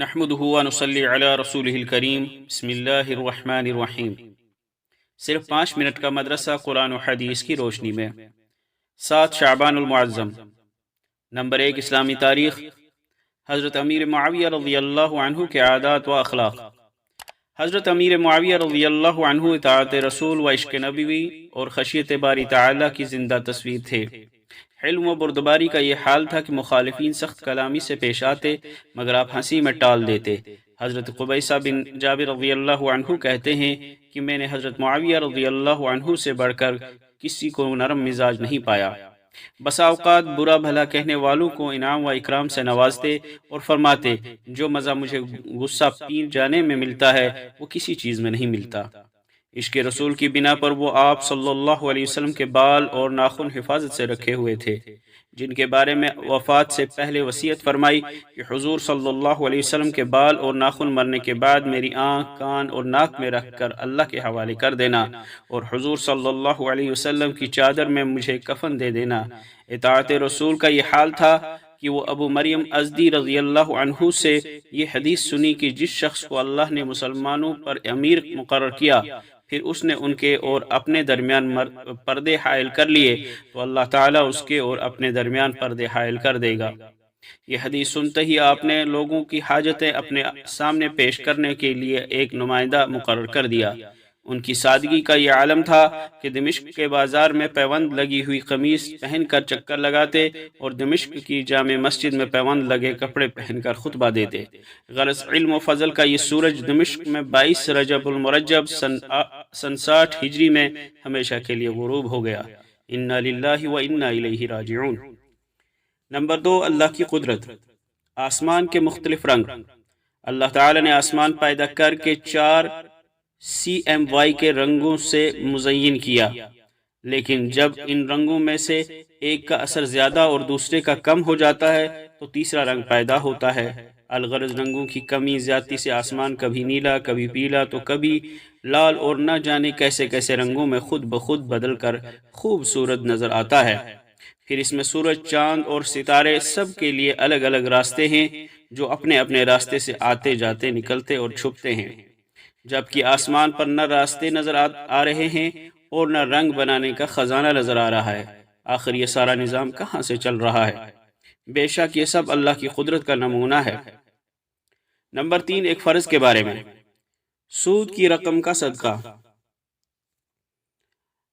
نحمدہ و نصلی علی رسولہ الکریم بسم اللہ الرحمن الرحیم۔ صرف 5 منٹ کا مدرسہ قرآن و حدیث کی روشنی میں 7 شعبان المعظم۔ نمبر 1 اسلامی تاریخ۔ حضرت امیر معاویہ رضی اللہ عنہ کے عادات و اخلاق۔ حضرت امیر معاویہ رضی اللہ عنہ اطاعت رسول و عشق نبوی اور خشیت باری تعالیٰ کی زندہ تصویر تھے۔ علم و بردباری کا یہ حال تھا کہ مخالفین سخت کلامی سے پیش آتے مگر آپ ہنسی میں ٹال دیتے۔ حضرت قبیصہ بن جابر رضی اللہ عنہ کہتے ہیں کہ میں نے حضرت معاویہ رضی اللہ عنہ سے بڑھ کر کسی کو نرم مزاج نہیں پایا۔ بسا اوقات برا بھلا کہنے والوں کو انعام و اکرام سے نوازتے اور فرماتے جو مزہ مجھے غصہ پی جانے میں ملتا ہے وہ کسی چیز میں نہیں ملتا۔ عشق رسول کی بنا پر وہ آپ صلی اللہ علیہ وسلم کے بال اور ناخن حفاظت سے رکھے ہوئے تھے، جن کے بارے میں وفات سے پہلے وصیت فرمائی کہ حضور صلی اللہ علیہ وسلم کے بال اور ناخن مرنے کے بعد میری آنکھ، کان اور ناک میں رکھ کر اللہ کے حوالے کر دینا، اور حضور صلی اللہ علیہ وسلم کی چادر میں مجھے کفن دے دینا۔ اطاعت رسول کا یہ حال تھا کہ وہ ابو مریم ازدی رضی اللہ عنہ سے یہ حدیث سنی کہ جس شخص کو اللہ نے مسلمانوں پر امیر مقرر کیا پھر اس نے ان کے اور اپنے درمیان پردے حائل کر لیے تو اللہ تعالیٰ اس کے اور اپنے درمیان پردے حائل کر دے گا۔ یہ حدیث سنتے ہی آپ نے لوگوں کی حاجتیں اپنے سامنے پیش کرنے کے لیے ایک نمائندہ مقرر کر دیا۔ ان کی سادگی کا یہ عالم تھا کہ دمشق کے بازار میں پیوند لگی ہوئی قمیص پہن کر چکر لگاتے اور دمشق کی جامع مسجد میں پیوند لگے کپڑے پہن کر خطبہ دیتے۔ غرض علم و فضل کا یہ سورج دمشق میں 22 رجب المرجب سن 60 ہجری میں ہمیشہ کے لیے غروب ہو گیا۔ انا للہ و انا الیہ راجعون۔ نمبر 2 اللہ کی قدرت۔ آسمان کے مختلف رنگ۔ اللہ تعالی نے آسمان پیدا کر کے 4 CMY کے رنگوں سے مزین کیا، لیکن جب ان رنگوں میں سے ایک کا اثر زیادہ اور دوسرے کا کم ہو جاتا ہے تو تیسرا رنگ پیدا ہوتا ہے۔ الغرض رنگوں کی کمی زیادتی سے آسمان کبھی نیلا، کبھی پیلا تو کبھی لال اور نہ جانے کیسے کیسے رنگوں میں خود بخود بدل کر خوبصورت نظر آتا ہے۔ پھر اس میں سورج، چاند اور ستارے سب کے لیے الگ الگ راستے ہیں جو اپنے اپنے راستے سے آتے جاتے، نکلتے اور چھپتے ہیں، جبکہ آسمان پر نہ راستے نظر آ رہے ہیں اور نہ رنگ بنانے کا خزانہ نظر آ رہا ہے۔ آخر یہ سارا نظام کہاں سے چل رہا ہے؟ بے شک یہ سب اللہ کی قدرت کا نمونہ ہے۔ نمبر 3 ایک فرض کے بارے میں۔ سود کی رقم کا صدقہ۔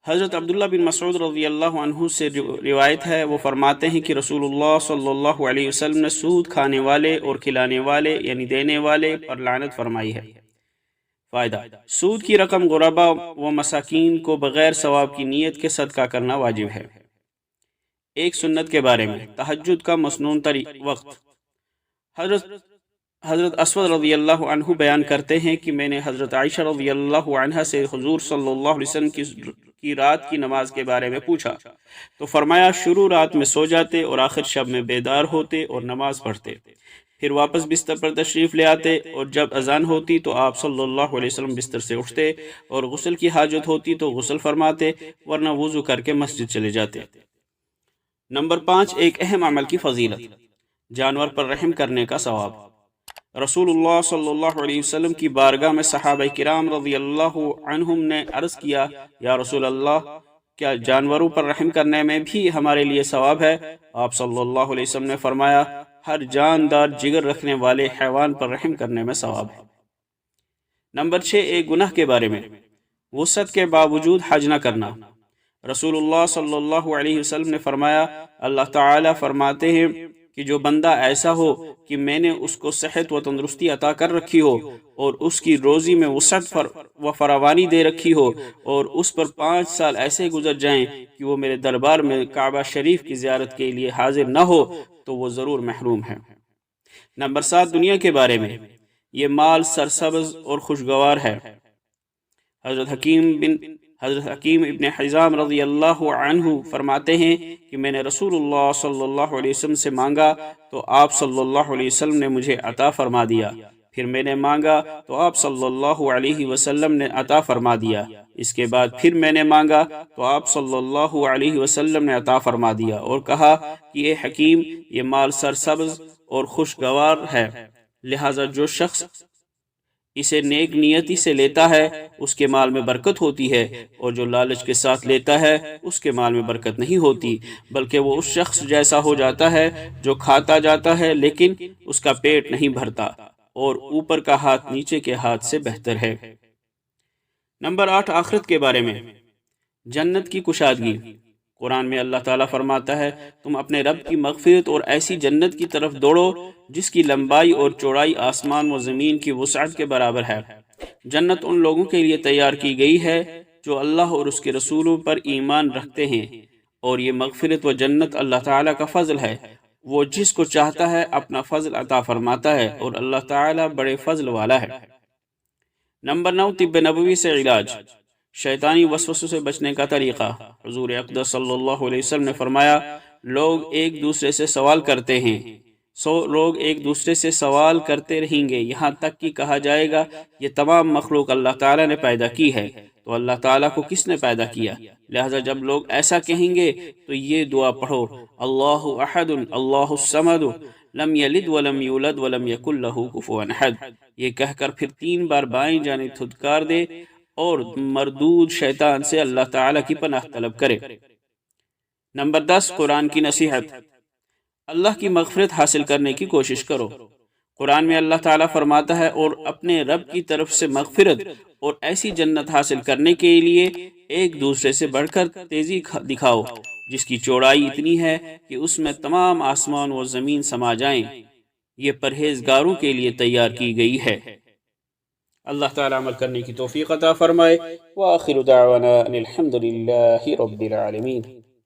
حضرت عبداللہ بن مسعود رضی اللہ عنہ سے روایت ہے، وہ فرماتے ہیں کہ رسول اللہ صلی اللہ علیہ وسلم نے سود کھانے والے اور کھلانے والے یعنی دینے والے پر لعنت فرمائی ہے۔ فائدہ: سود کی رقم غرباء و مساکین کو بغیر ثواب کی نیت کے صدقہ کرنا واجب ہے۔ ایک سنت کے بارے میں۔ تہجد کا مسنون وقت۔ حضرت اسود رضی اللہ عنہ بیان کرتے ہیں کہ میں نے حضرت عائشہ رضی اللہ عنہ سے حضور صلی اللہ علیہ وسلم کی رات کی نماز کے بارے میں پوچھا تو فرمایا شروع رات میں سو جاتے اور آخر شب میں بیدار ہوتے اور نماز پڑھتے، پھر واپس بستر پر تشریف لے آتے اور جب اذان ہوتی تو آپ صلی اللہ علیہ وسلم بستر سے اٹھتے اور غسل کی حاجت ہوتی تو غسل فرماتے ورنہ وضو کر کے مسجد چلے جاتے۔ نمبر 5 ایک اہم عمل کی فضیلت۔ جانور پر رحم کرنے کا ثواب۔ رسول اللہ صلی اللہ علیہ وسلم کی بارگاہ میں صحابہ کرام رضی اللہ عنہم نے عرض کیا، یا رسول اللہ کیا جانوروں پر رحم کرنے میں بھی ہمارے لیے ثواب ہے؟ آپ صلی اللہ علیہ وسلم نے فرمایا ہر جاندار جگر رکھنے والے حیوان پر رحم کرنے میں ثواب ہے۔ نمبر 6 ایک گناہ کے بارے میں۔ وسعت کے باوجود حج نہ کرنا۔ رسول اللہ صلی اللہ علیہ وسلم نے فرمایا اللہ تعالیٰ فرماتے ہیں کہ جو بندہ ایسا ہو کہ میں نے اس کو صحت و تندرستی عطا کر رکھی ہو اور اس کی روزی میں وسعت و فراوانی دے رکھی ہو اور اس پر 5 سال ایسے گزر جائیں کہ وہ میرے دربار میں کعبہ شریف کی زیارت کے لیے حاضر نہ ہو تو وہ ضرور محروم ہے۔ نمبر 7 دنیا کے بارے میں۔ یہ مال سرسبز اور خوشگوار ہے۔ حضرت حکیم ابن حزام رضی اللہ عنہ فرماتے ہیں کہ میں نے رسول اللہ صلی اللہ علیہ وسلم سے مانگا تو آپ صلی اللہ علیہ وسلم نے مجھے عطا فرما دیا، پھر میں نے مانگا تو آپ صلی اللہ علیہ وسلم نے عطا فرما دیا، اس کے بعد پھر میں نے مانگا تو آپ صلی اللہ علیہ وسلم نے عطا فرما دیا اور کہا کہ اے حکیم یہ مال سرسبز اور خوشگوار ہے، لہٰذا جو شخص اسے نیک نیتی سے لیتا ہے اس کے مال میں برکت ہوتی ہے، اور جو لالچ کے ساتھ لیتا ہے اس کے مال میں برکت نہیں ہوتی، بلکہ وہ اس شخص جیسا ہو جاتا ہے جو کھاتا جاتا ہے لیکن اس کا پیٹ نہیں بھرتا، اور اوپر کا ہاتھ نیچے کے ہاتھ سے بہتر ہے۔ نمبر 8، آخرت کے بارے میں جنت کی کشادگی۔ قرآن میں اللہ تعالیٰ فرماتا ہے، تم اپنے رب کی مغفرت اور ایسی جنت کی طرف دوڑو جس کی لمبائی اور چوڑائی آسمان و زمین کی وسعت کے برابر ہے۔ جنت ان لوگوں کے لیے تیار کی گئی ہے جو اللہ اور اس کے رسولوں پر ایمان رکھتے ہیں، اور یہ مغفرت و جنت اللہ تعالیٰ کا فضل ہے۔ وہ جس کو چاہتا ہے اپنا فضل عطا فرماتا ہے، اور اللہ تعالیٰ بڑے فضل والا ہے۔ نمبر 9، طب نبوی سے علاج، شیطانی وسوسوں سے بچنے کا طریقہ۔ حضور اقدس صلی اللہ علیہ وسلم نے فرمایا، لوگ ایک دوسرے سے سوال کرتے ہیں، لوگ ایک دوسرے سے سوال کرتے رہیں گے یہاں تک کہ کہا جائے گا یہ تمام مخلوق اللہ تعالیٰ نے پیدا کی ہے، تو اللہ تعالیٰ کو کس نے پیدا کیا؟ لہٰذا جب لوگ ایسا کہیں گے تو یہ دعا پڑھو، اللہ احد اللہ الصمد لم یلد ولم یولد ولم یکن لہ کفوا احد۔ یہ کہہ کر پھر 3 بار بائیں جانب تھدکار دے اور مردود شیطان سے اللہ تعالیٰ کی پناہ طلب کرے۔ نمبر 10، قرآن کی نصیحت، اللہ کی مغفرت حاصل کرنے کی کوشش کرو۔ قرآن میں اللہ تعالیٰ فرماتا ہے، اور اپنے رب کی طرف سے مغفرت اور ایسی جنت حاصل کرنے کے لیے ایک دوسرے سے بڑھ کر تیزی دکھاؤ جس کی چوڑائی اتنی ہے کہ اس میں تمام آسمان و زمین سما جائیں، یہ پرہیزگاروں کے لیے تیار کی گئی ہے۔ اللہ تعالیٰ عمل کرنے کی توفیق عطا فرمائے۔ وآخر دعوانا ان الحمد للہ رب العالمین۔